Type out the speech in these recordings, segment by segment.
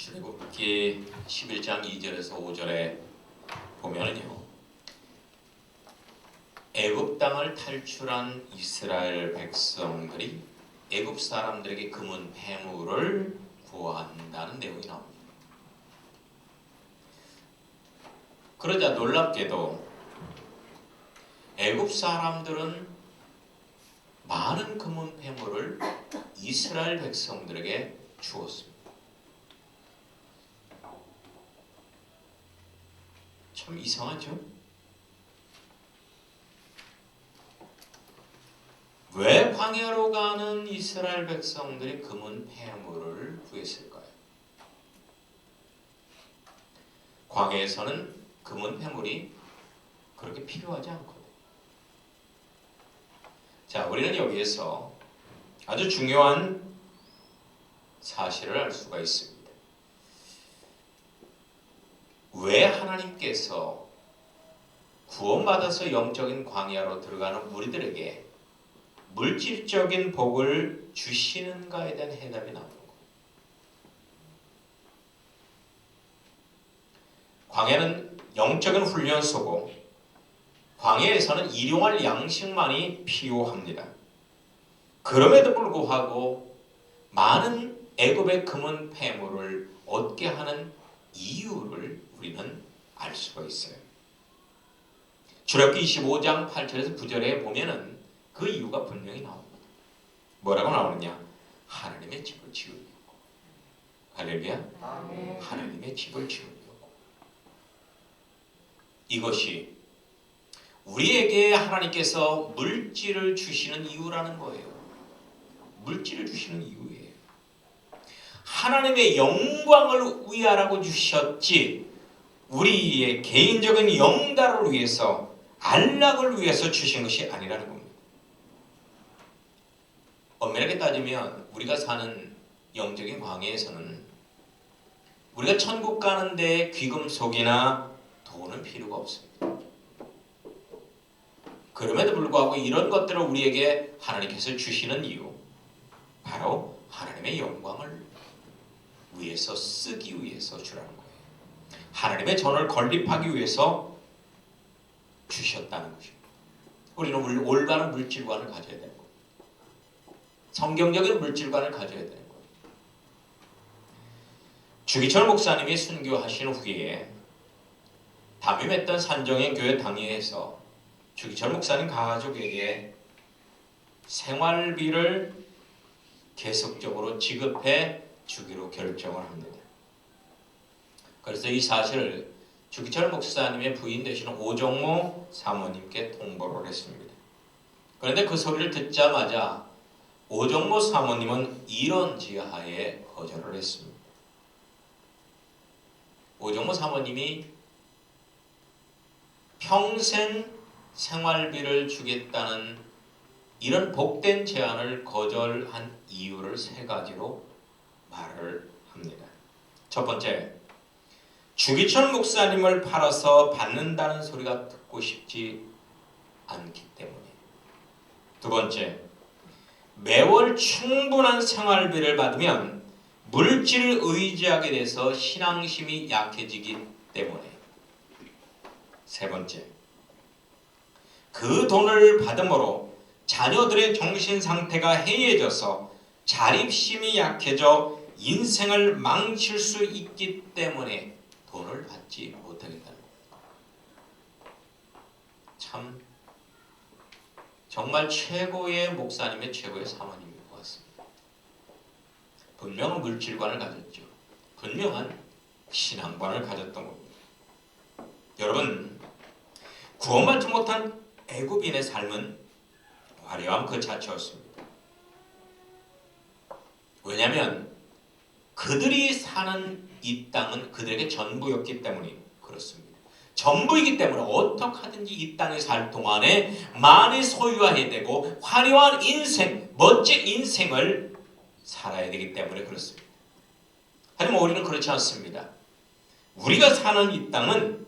출애굽기 11장 2절에서 5절에 보면은요, 애굽 땅을 탈출한 이스라엘 백성들이 애굽 사람들에게 금은 폐물을 구한다는 내용이 나옵니다. 그러자 놀랍게도 애굽 사람들은 많은 금은 폐물을 이스라엘 백성들에게 주었습니다. 참 이상하죠? 왜 광야로 가는 이스라엘 백성들이 금은 폐물을 구했을까요? 광야에서는 금은 폐물이 그렇게 필요하지 않거든요. 자, 우리는 여기에서 아주 중요한 사실을 알 수가 있습니다. 왜 하나님께서 구원받아서 영적인 광야로 들어가는 우리들에게 물질적인 복을 주시는가에 대한 해답이 나오는 거예요. 광야는 영적인 훈련소고 광야에서는 일용할 양식만이 필요합니다. 그럼에도 불구하고 많은 애굽의 금은 폐물을 얻게 하는 이유를 우리는 알 수가 있어요. 출애굽기 25장 8절에서 9절에 보면은 그 이유가 분명히 나옵니다. 뭐라고 나오느냐? 하나님의 집을 지으려고. 할렐루야. 하나님의 집을 지으려고. 이것이 우리에게 하나님께서 물질을 주시는 이유라는 거예요. 물질을 주시는 이유예요. 하나님의 영광을 위하라고 주셨지 우리의 개인적인 영달을 위해서, 안락을 위해서 주신 것이 아니라는 겁니다. 엄밀하게 따지면 우리가 사는 영적인 광야에서는 우리가 천국 가는데 귀금속이나 돈은 필요가 없습니다. 그럼에도 불구하고 이런 것들을 우리에게 하나님께서 주시는 이유, 바로 하나님의 영광을 위해서, 쓰기 위해서 주라는 거예요. 하나님의 전을 건립하기 위해서 주셨다는 것입니다. 우리는 올바른 물질관을 가져야 되는 거예요. 성경적인 물질관을 가져야 되는 거예요. 주기철 목사님이 순교하신 후에 담임했던 산정의 교회 당회에서 주기철 목사님 가족에게 생활비를 계속적으로 지급해 주기로 결정을 합니다. 그래서 이 사실을 주기철 목사님의 부인 되시는 오정모 사모님께 통보를 했습니다. 그런데 그 소리를 듣자마자 오정모 사모님은 이론지하에 거절을 했습니다. 오정모 사모님이 평생 생활비를 주겠다는 이런 복된 제안을 거절한 이유를 세 가지로 말을 합니다. 첫 번째, 주기철 목사님을 팔아서 받는다는 소리가 듣고 싶지 않기 때문에. 두 번째, 매월 충분한 생활비를 받으면 물질을 의지하게 돼서 신앙심이 약해지기 때문에. 세 번째, 그 돈을 받음으로 자녀들의 정신 상태가 해이해져서 자립심이 약해져 인생을 망칠 수 있기 때문에 돈을 받지 못하겠다는 겁니다. 참 정말 최고의 목사님의 최고의 사모님인 것 같습니다. 분명한 물질관을 가졌죠. 분명한 신앙관을 가졌던 겁니다. 여러분, 구원받지 못한 애굽인의 삶은 화려함 그 자체였습니다. 왜냐하면 그들이 사는 이 땅은 그들에게 전부였기 때문에 그렇습니다. 전부이기 때문에 어떻게 하든지 이 땅에 살 동안에 많이 소유해야 되고 화려한 인생, 멋진 인생을 살아야 되기 때문에 그렇습니다. 하지만 우리는 그렇지 않습니다. 우리가 사는 이 땅은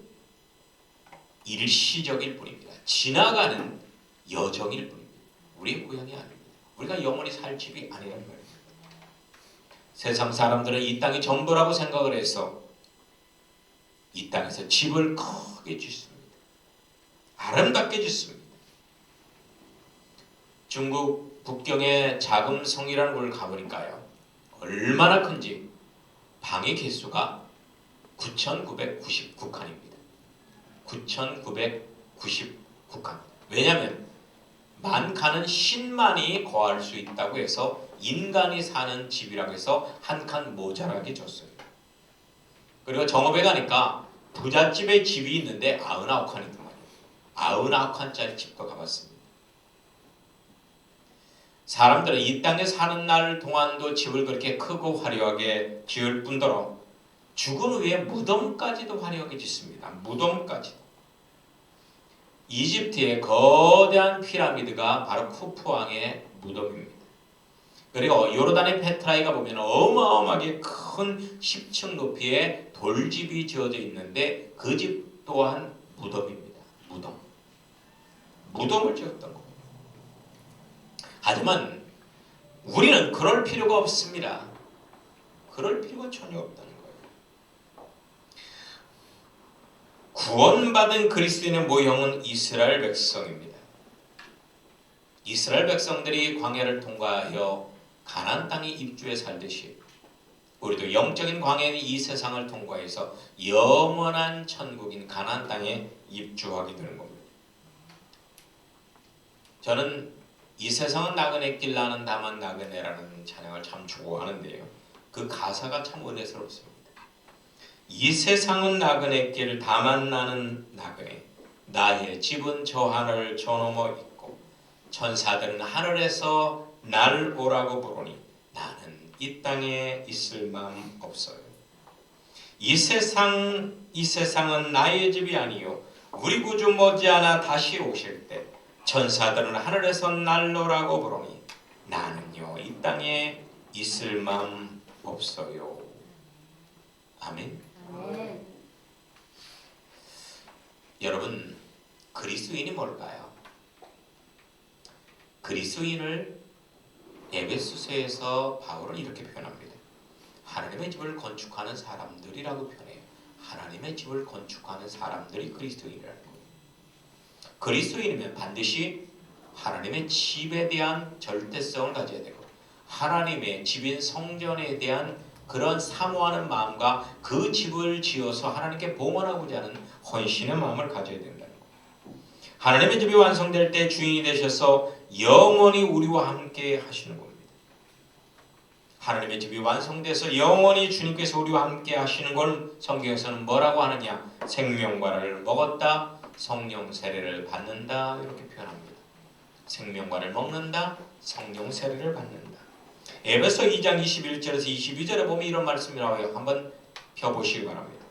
일시적일 뿐입니다. 지나가는 여정일 뿐입니다. 우리의 고향이 아닙니다. 우리가 영원히 살 집이 아니라는 말입니다. 세상 사람들은 이 땅이 전부라고 생각을 해서 이 땅에서 집을 크게 짓습니다. 아름답게 짓습니다. 중국 북경의 자금성이라는 곳을 가보니까요, 얼마나 큰지 방의 개수가 9,999칸입니다. 9,999칸. 왜냐하면 만 칸은 신만이 거할 수 있다고 해서 인간이 사는 집이라고 해서 한 칸 모자라게 줬어요. 그리고 정읍에 가니까 부잣집에 집이 있는데 99칸이더만요. 99칸짜리 집도 가봤습니다. 사람들은 이 땅에 사는 날 동안도 집을 그렇게 크고 화려하게 지을 뿐더러 죽은 후에 무덤까지도 화려하게 짓습니다. 무덤까지도. 이집트의 거대한 피라미드가 바로 쿠프 왕의 무덤입니다. 그리고 요르단의 페트라에 가보면 어마어마하게 큰 10층 높이의 돌집이 지어져 있는데 그 집 또한 무덤입니다. 무덤을 지었던 겁니다. 하지만 우리는 그럴 필요가 없습니다. 그럴 필요가 전혀 없다는 거예요. 구원받은 그리스도인의 모형은 이스라엘 백성입니다. 이스라엘 백성들이 광야를 통과하여 가나안 땅에 입주해 살듯이 우리도 영적인 광야인 이 세상을 통과해서 영원한 천국인 가나안 땅에 입주하게 되는 겁니다. 저는 이 세상은 나그네 길 나는 다만 나그네라는 찬양을 참 좋아하는데요. 그 가사가 참 은혜스럽습니다. 이 세상은 나그네 길 다만 나는 나그네, 나의 집은 저 하늘 저 너머 있고 천사들은 하늘에서 날 오라고 부르니 나는 이 땅에 있을 마음 없어요. 이 세상은 나의 집이 아니요 우리 구주 머지않아 다시 오실 때 천사들은 하늘에서 날 오라고 부르니 나는요 이 땅에 있을 마음 없어요. 아멘. 여러분, 그리스도인이 뭘까요? 그리스도인을 에베소서에서 바울은 이렇게 표현합니다. 하나님의 집을 건축하는 사람들이라고 표현해요. 하나님의 집을 건축하는 사람들이 그리스도인이라는 거예요. 그리스도인이면 반드시 하나님의 집에 대한 절대성을 가져야 되고 하나님의 집인 성전에 대한 그런 사모하는 마음과 그 집을 지어서 하나님께 봉헌하고자 하는 헌신의 마음을 가져야 된다는 거예요. 하나님의 집이 완성될 때 주인이 되셔서 영원히 우리와 함께 하시는 겁니다. 하나님의 집이 완성돼서 영원히 주님께서 우리와 함께 하시는 걸 성경에서는 뭐라고 하느냐? 생명과를 먹었다, 성령 세례를 받는다 이렇게 표현합니다. 생명과를 먹는다, 성령 세례를 받는다. 에베소 2장 21절에서 22절에 보면 이런 말씀이 나와요. 한번 펴보시기 바랍니다.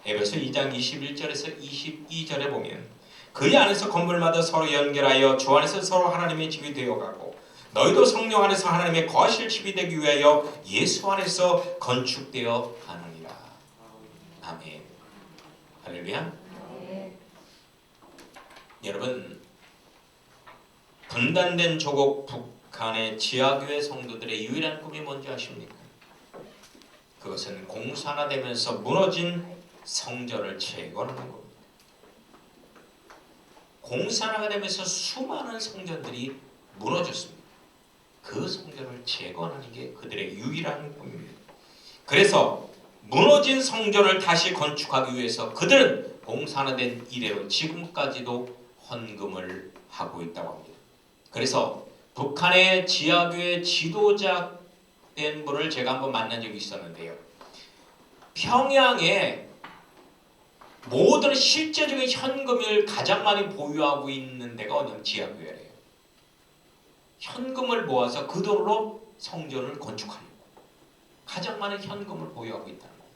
에베소 2장 21절에서 22절에 보면 그의 안에서 건물마다 서로 연결하여 주 안에서 서로 하나님의 집이 되어가고 너희도 성령 안에서 하나님의 거하실 집이 되기 위하여 예수 안에서 건축되어 가느니라. 아멘. 할렐루야. 여러분, 분단된 조국 북한의 지하교회 성도들의 유일한 꿈이 뭔지 아십니까? 그것은 공산화되면서 무너진 성전을 재건하는 겁니다. 공산화가 되면서 수많은 성전들이 무너졌습니다. 그 성전을 재건하는 게 그들의 유일한 꿈입니다. 그래서 무너진 성전을 다시 건축하기 위해서 그들은 공산화된 이래로 지금까지도 헌금을 하고 있다고 합니다. 그래서 북한의 지하교회 지도자 된 분을 제가 한번 만난 적이 있었는데요. 평양에 모든 실제적인 현금을 가장 많이 보유하고 있는 데가 어디냐면 지하교회래요. 현금을 모아서 그 돈으로 성전을 건축하려고 가장 많은 현금을 보유하고 있다는 거예요.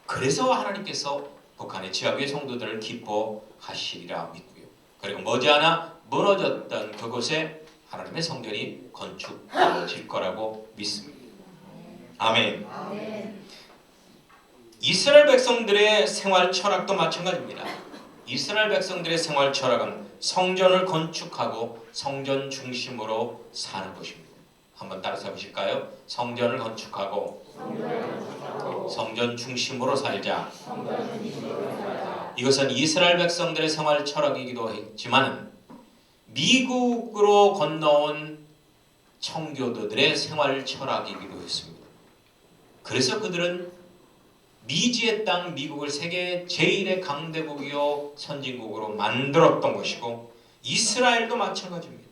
그래서 하나님께서 북한의 지하교회 성도들을 기뻐하시리라 믿고요. 그리고 머지않아 무너졌던 그곳에 하나님의 성전이 건축될 거라고 믿습니다. 아멘. 이스라엘 백성들의 생활 철학도 마찬가지입니다. 이스라엘 백성들의 생활 철학은 성전을 건축하고 성전 중심으로 사는 것입니다. 한번 따라서 보실까요? 성전을 건축하고 성전 중심으로 살자. 이것은 이스라엘 백성들의 생활 철학이기도 했지만 미국으로 건너온 청교도들의 생활 철학이기도 했습니다. 그래서 그들은 미지의 땅 미국을 세계 제1의 강대국이요 선진국으로 만들었던 것이고 이스라엘도 마찬가지입니다.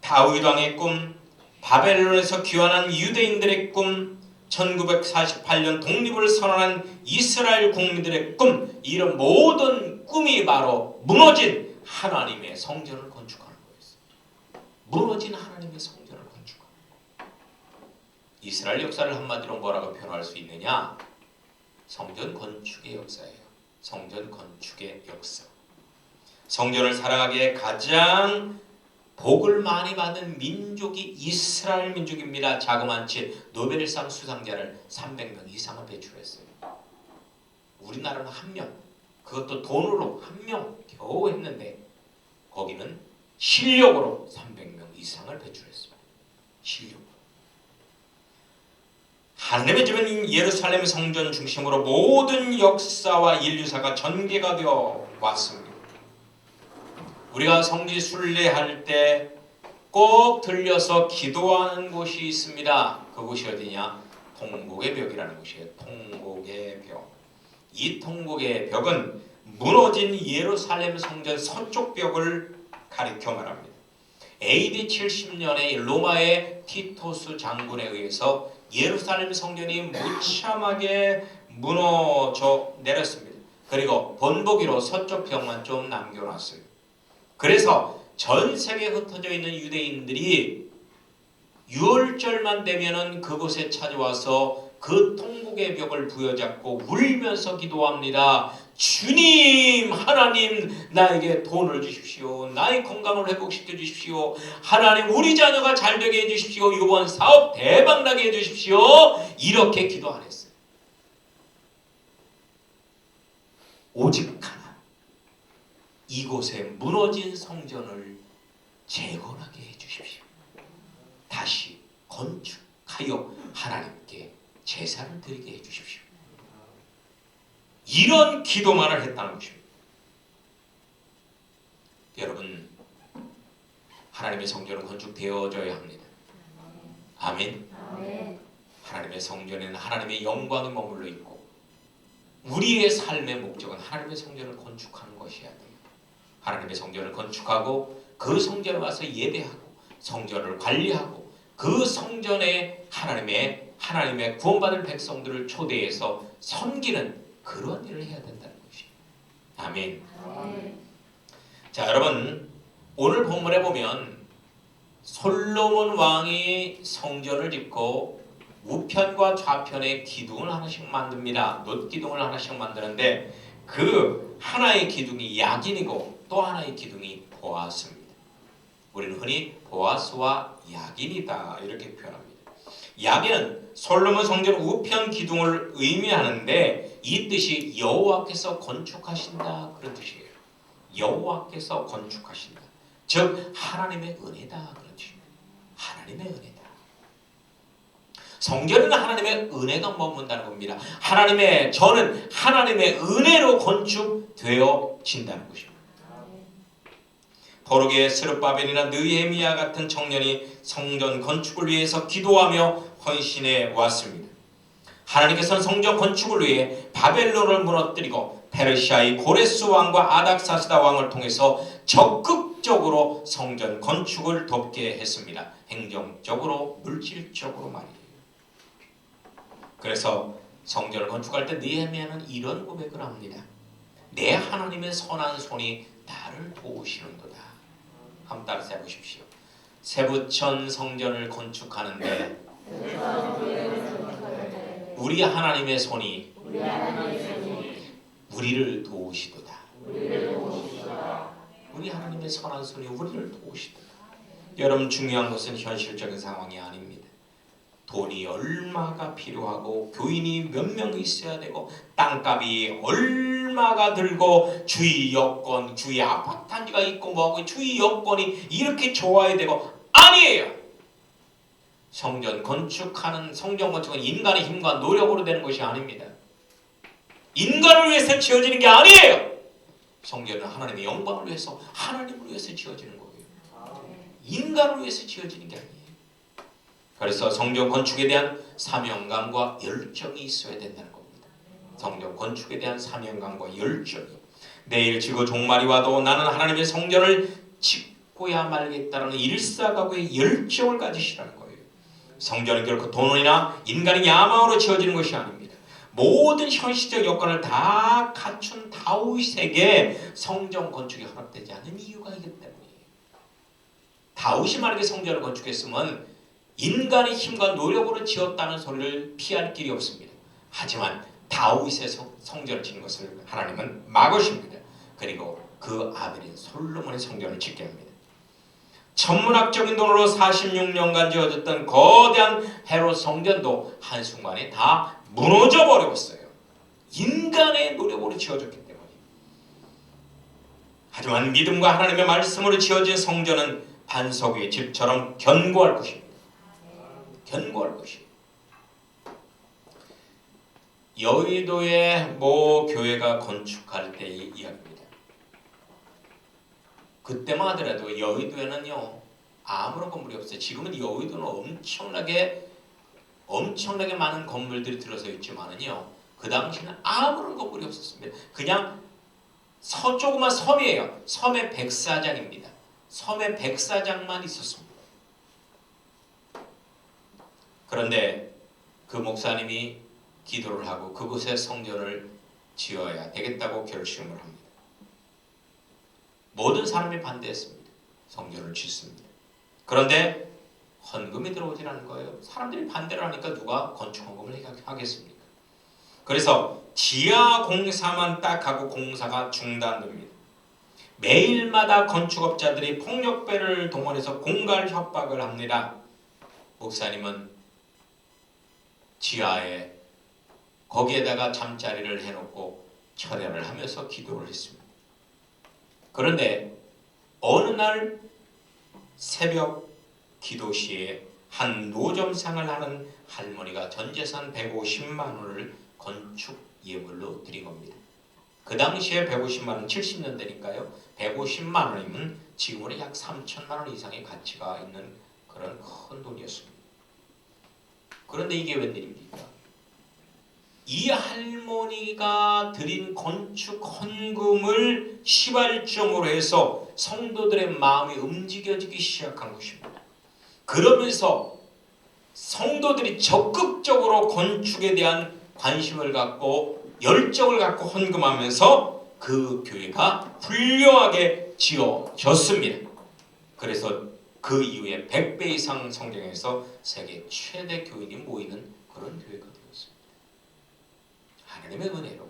다윗 왕의 꿈, 바벨론에서 귀환한 유대인들의 꿈, 1948년 독립을 선언한 이스라엘 국민들의 꿈, 이런 모든 꿈이 바로 무너진 하나님의 성전을 건축하는 거였어요. 무너진 하나님의 성전을 건축하는 거예요. 이스라엘 역사를 한마디로 뭐라고 표현할 수 있느냐? 성전 건축의 역사예요. 성전 건축의 역사. 성전을 사랑하기에 가장 복을 많이 받은 민족이 이스라엘 민족입니다. 자그마치 노벨상 수상자를 300명 이상을 배출했어요. 우리나라는 1명, 그것도 돈으로 1명 겨우 했는데 거기는 실력으로 300명 이상을 배출했습니다. 실력으로. 하나님의 집은 예루살렘 성전 중심으로 모든 역사와 인류사가 전개가 되어 왔습니다. 우리가 성지 순례할 때 꼭 들려서 기도하는 곳이 있습니다. 그곳이 어디냐? 통곡의 벽이라는 곳이에요. 통곡의 벽. 이 통곡의 벽은 무너진 예루살렘 성전 서쪽 벽을 가리켜 말합니다. AD 70년에 로마의 티토스 장군에 의해서 예루살렘 성전이 무참하게 무너져 내렸습니다. 그리고 본보기로 서쪽 벽만 좀 남겨놨어요. 그래서 전 세계에 흩어져 있는 유대인들이 유월절만 되면은 그곳에 찾아와서 그 통곡의 벽을 부여잡고 울면서 기도합니다. 주님, 하나님, 나에게 돈을 주십시오. 나의 건강을 회복시켜 주십시오. 하나님, 우리 자녀가 잘 되게 해주십시오. 이번 사업 대박나게 해주십시오. 이렇게 기도 안 했어요. 오직 하나, 이곳에 무너진 성전을 재건하게 해주십시오. 다시 건축하여 하나님께 제사를 드리게 해주십시오. 이런 기도만을 했다는 것입니다. 여러분, 하나님의 성전은 건축되어져야 합니다. 아멘. 하나님의 성전에는 하나님의 영광이 머물러 있고 우리의 삶의 목적은 하나님의 성전을 건축하는 것이어야 돼요. 하나님의 성전을 건축하고 그 성전에 와서 예배하고 성전을 관리하고 그 성전에 하나님의 구원받을 백성들을 초대해서 섬기는 그런 일을 해야 된다는 것이에요. 아멘. 자, 여러분, 오늘 본문에 보면 솔로몬 왕이 성전을 짓고 우편과 좌편에 기둥을 하나씩 만듭니다. 놋기둥을 하나씩 만드는데 그 하나의 기둥이 야긴이고 또 하나의 기둥이 보아스입니다. 우리는 흔히 보아스와 야긴이다 이렇게 표현합니다. 야긴은 솔로몬 성전 우편 기둥을 의미하는데 이 뜻이 여호와께서 건축하신다 그런 뜻이에요. 여호와께서 건축하신다. 즉 하나님의 은혜다 그런 뜻입니다. 하나님의 은혜다. 성전은 하나님의 은혜가 머문다는 겁니다. 저는 하나님의 은혜로 건축되어진다는 것입니다. 포로기의 스룹바벨이나 느헤미야 같은 청년이 성전 건축을 위해서 기도하며 헌신해 왔습니다. 하나님께서는 성전 건축을 위해 바벨론을 무너뜨리고 페르시아의 고레스 왕과 아닥사스다 왕을 통해서 적극적으로 성전 건축을 돕게 했습니다. 행정적으로, 물질적으로 말이에요. 그래서 성전을 건축할 때 느헤미야는 이런 고백을 합니다. 내 하나님의 선한 손이 나를 도우시는도다. 한번 따라서 해보십시오. 세부천 성전을 건축하는데 우리 하나님의 손이 우리를 도우시도다. 우리 하나님의 선한 손이 우리를 도우시도다. 여러분, 중요한 것은 현실적인 상황이 아닙니다. 돈이 얼마가 필요하고 교인이 몇 명 있어야 되고 땅값이 얼마가 들고 주위 여건, 주위 아파트 단지가 있고 뭐하고 주위 여건이 이렇게 좋아야 되고 아니에요. 성전 건축은 인간의 힘과 노력으로 되는 것이 아닙니다. 인간을 위해서 지어지는 게 아니에요. 성전은 하나님의 영광을 위해서, 하나님을 위해서 지어지는 거예요. 인간을 위해서 지어지는 게 아니에요. 그래서 성전 건축에 대한 사명감과 열정이 있어야 된다는 겁니다. 성전 건축에 대한 사명감과 열정이. 내일 지구 종말이 와도 나는 하나님의 성전을 짓고야 말겠다는 일사각오의 열정을 가지시라는 거예요. 성전은 결코 돈이나 인간의 야망으로 지어지는 것이 아닙니다. 모든 현실적 여건을 다 갖춘 다윗에게 성전 건축이 허락되지 않은 이유가 있기 때문이에요. 다윗이 만약에 성전을 건축했으면 인간의 힘과 노력으로 지었다는 소리를 피할 길이 없습니다. 하지만 다윗의 성전을 짓는 것을 하나님은 막으십니다. 그리고 그 아들인 솔로몬의 성전을 짓게 합니다. 천문학적인 돈으로 46년간 지어졌던 거대한 헤롯 성전도 한순간에 다 무너져 버렸어요. 인간의 노력으로 지어졌기 때문에. 하지만 믿음과 하나님의 말씀으로 지어진 성전은 반석의 집처럼 견고할 것입니다. 견고할 것이에요. 여의도의 모 교회가 건축할 때의 이야기입니다. 그때만 하더라도 여의도에는요 아무런 건물이 없어요. 지금은 여의도는 엄청나게 많은 건물들이 들어서 있지만은요 그 당시에는 아무런 건물이 없었습니다. 그냥 조그만 섬이에요. 섬의 백사장입니다. 섬의 백사장만 있었습니다. 그런데 그 목사님이 기도를 하고 그곳에 성전을 지어야 되겠다고 결심을 합니다. 모든 사람이 반대했습니다. 성전을 짓습니다. 그런데 헌금이 들어오질 않은 거예요. 사람들이 반대를 하니까 누가 건축 헌금을 하겠습니까? 그래서 지하 공사만 딱 하고 공사가 중단됩니다. 매일마다 건축업자들이 폭력배를 동원해서 공갈 협박을 합니다. 목사님은 지하에 거기에다가 잠자리를 해놓고 철야를 하면서 기도를 했습니다. 그런데 어느 날 새벽 기도 시에 한 노점상을 하는 할머니가 전재산 150만 원을 건축 예물로 드린 겁니다. 그 당시에 150만 원 70년대니까요. 150만 원이면 지금으로 약 3천만 원 이상의 가치가 있는 그런 큰 돈이었습니다. 그런데 이게 웬일입니까? 이 할머니가 드린 건축 헌금을 시발점으로 해서 성도들의 마음이 움직여지기 시작한 것입니다. 그러면서 성도들이 적극적으로 건축에 대한 관심을 갖고 열정을 갖고 헌금하면서 그 교회가 훌륭하게 지어졌습니다. 그래서 그 이후에 100배 이상 성장해서 세계 최대 교인이 모이는 그런 교회가 되었습니다. 하나님의 은혜로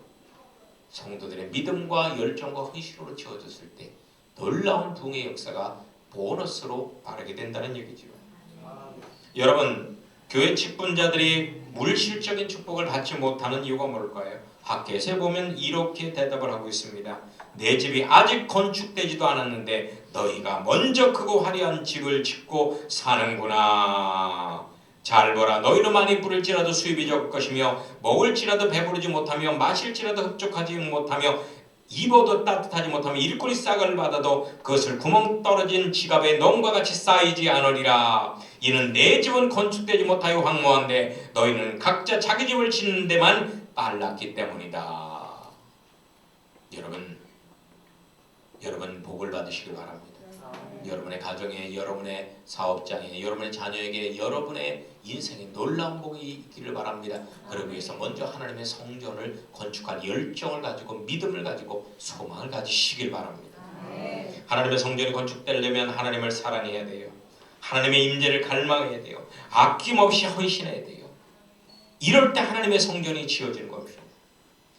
성도들의 믿음과 열정과 헌신으로 지어졌을 때 놀라운 부흥의 역사가 보너스로 바르게 된다는 얘기죠. 여러분, 교회 직분자들이 물질적인 축복을 받지 못하는 이유가 뭘까요? 학개서에 보면 이렇게 대답을 하고 있습니다. 내 집이 아직 건축되지도 않았는데 너희가 먼저 크고 화려한 집을 짓고 사는구나. 잘 보라, 너희는 많이 부를지라도 수입이 적을 것이며 먹을지라도 배부르지 못하며 마실지라도 흡족하지 못하며 입어도 따뜻하지 못하며 일꾼이 싹을 받아도 그것을 구멍 떨어진 지갑에 농과 같이 쌓이지 않으리라. 이는 내 집은 건축되지 못하여 황무한데 너희는 각자 자기 집을 짓는 데만 빨랐기 때문이다. 여러분 복을 받으시길 바랍니다. 여러분의 가정에, 여러분의 사업장에, 여러분의 자녀에게, 여러분의 인생에 놀라운 복이 있기를 바랍니다. 그러기 위해서 먼저 하나님의 성전을 건축할 열정을 가지고 믿음을 가지고 소망을 가지시길 바랍니다. 하나님의 성전이 건축되려면 하나님을 사랑해야 돼요. 하나님의 임재를 갈망해야 돼요. 아낌없이 헌신해야 돼요. 이럴 때 하나님의 성전이 지어지는 겁니다.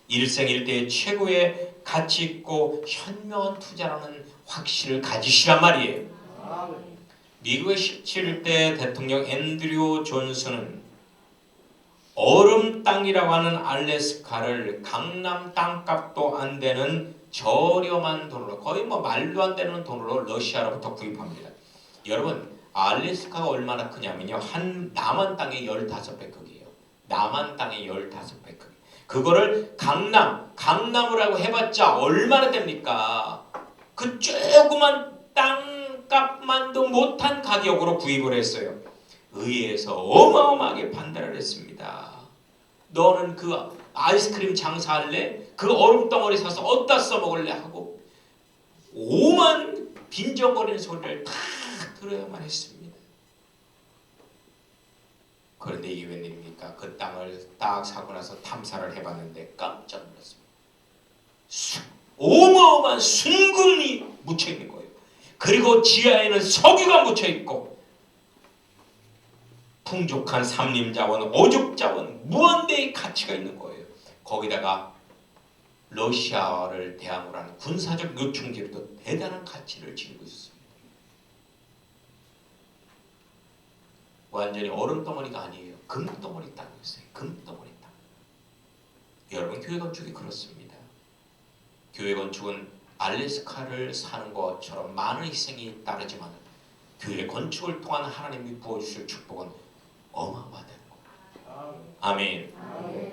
일생일대의 최고의 가치 있고 현명한 투자라는 확신을 가지시란 말이에요. 미국의 17대 대통령 앤드류 존슨은 얼음 땅이라고 하는 알래스카를 강남 땅값도 안 되는 저렴한 돈으로, 거의 말도 안 되는 돈으로 러시아로부터 구입합니다. 여러분, 알래스카가 얼마나 크냐면요. 한 남한 땅의 15배 크기예요. 남한 땅의 15배 크기. 그거를 강남이라고 해봤자 얼마나 됩니까? 그 조그만 땅값만도 못한 가격으로 구입을 했어요. 의회에서 어마어마하게 반대를 했습니다. 너는 그 아이스크림 장사할래? 그 얼음덩어리 사서 어디다 써먹을래? 하고 오만 빈정거리는 소리를 다 들어야만 했습니다. 그런데 이게 웬일입니까? 그 땅을 딱 사고 나서 탐사를 해봤는데 깜짝 놀랐습니다. 어마어마한 순금이 묻혀있는 거예요. 그리고 지하에는 석유가 묻혀있고 풍족한 산림자원, 오죽자원, 무한대의 가치가 있는 거예요. 거기다가 러시아를 대항으로 하는 군사적 요충지로도 대단한 가치를 지니고 있습니다. 완전히 얼음덩어리가 아니에요. 금덩어리 땅이었어요. 금덩어리 땅. 여러분, 교회 건축이 그렇습니다. 교회 건축은 알래스카를 사는 것처럼 많은 희생이 따르지만 교회 건축을 통한 하나님이 부어주실 축복은 어마어마하다는 거예요. 아멘.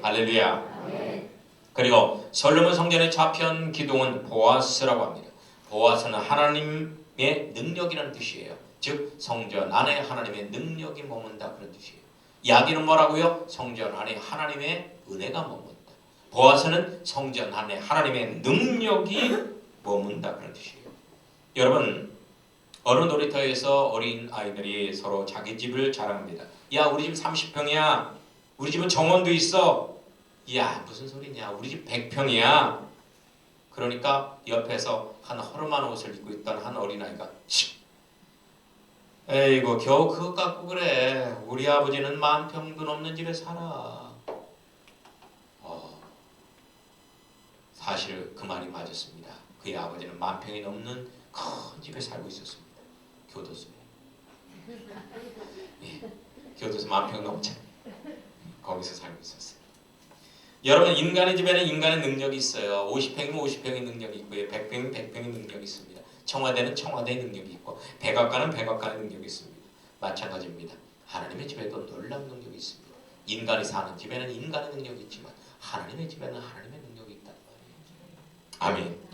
할렐루야. 아멘. 그리고 솔로몬 성전의 좌편 기둥은 보아스라고 합니다. 보아스는 하나님의 능력이라는 뜻이에요. 즉 성전 안에 하나님의 능력이 머문다 그런 뜻이에요. 야기는 뭐라고요? 성전 안에 하나님의 은혜가 머문다. 보아스는 성전 안에 하나님의 능력이 머문다 그런 뜻이에요. 여러분, 어느 놀이터에서 어린 아이들이 서로 자기 집을 자랑합니다. 야, 우리 집 30평이야. 우리 집은 정원도 있어. 야, 무슨 소리냐. 우리 집 100평이야. 그러니까 옆에서 한 허름한 옷을 입고 있던 한 어린아이가 에이고 겨우 그것 갖고 그래. 우리 아버지는 10,000평도 넘는 집에 살아. 사실 그 말이 맞았습니다. 그의 아버지는 10,000평이 넘는 큰 집에 살고 있었습니다. 교도소에. 예, 교도소 10,000평 넘잖아요. 거기서 살고 있었어요. 여러분, 인간의 집에는 인간의 능력이 있어요. 50평이면 50평의 능력이 있고요. 100평이면 100평의 능력이 있습니다. 청와대는 청와대의 능력이 있고 백악관은 백악관의 능력이 있습니다. 마찬가지입니다. 하나님의 집에도 놀라운 능력이 있습니다. 인간이 사는 집에는 인간의 능력이 있지만 하나님의 집에는 하나님의 능력이 있단 말이에요. 아멘.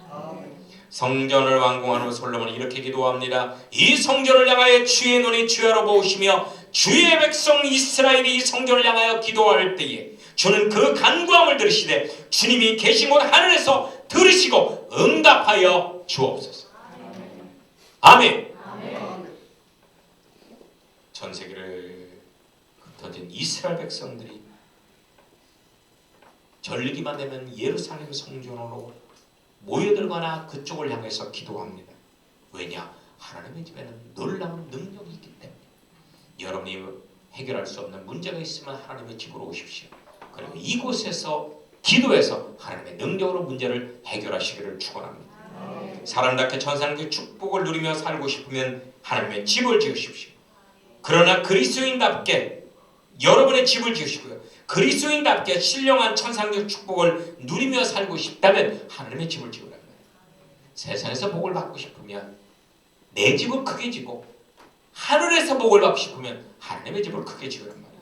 성전을 완공한 후 솔로몬은 이렇게 기도합니다. 이 성전을 향하여 주의 눈이 주야로 보시며 주의 백성 이스라엘이 이 성전을 향하여 기도할 때에 주는 그 간구함을 들으시되 주님이 계신 곳 하늘에서 들으시고 응답하여 주옵소서. 아멘. 전 세계를 흩어진 이스라엘 백성들이 절기만 되면 예루살렘 성전으로 모여들거나 그쪽을 향해서 기도합니다. 왜냐? 하나님의 집에는 놀라운 능력이 있기 때문에. 여러분이 해결할 수 없는 문제가 있으면 하나님의 집으로 오십시오. 그리고 이곳에서 기도해서 하나님의 능력으로 문제를 해결하시기를 축원합니다. 사람답게 천상의 축복을 누리며 살고 싶으면 하나님의 집을 지으십시오. 그러나 그리스도인답게 여러분의 집을 지으시고요. 그리스도인답게 신령한 천상의 축복을 누리며 살고 싶다면 하나님의 집을 지으란 말이에요. 세상에서 복을 받고 싶으면 내 집을 크게 지고 하늘에서 복을 받고 싶으면 하나님의 집을 크게 지으란 말이에요.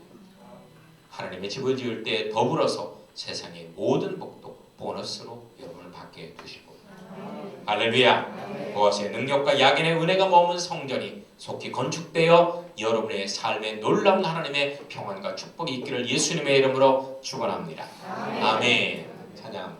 하나님의 집을 지을 때 더불어서 세상의 모든 복도 보너스로 여러분을 받게 되시고 할렐루야. 보아스의 능력과 야긴의 은혜가 머문 성전이 속히 건축되어 여러분의 삶에 놀라운 하나님의 평안과 축복이 있기를 예수님의 이름으로 축원합니다. 아멘. 찬양합니다.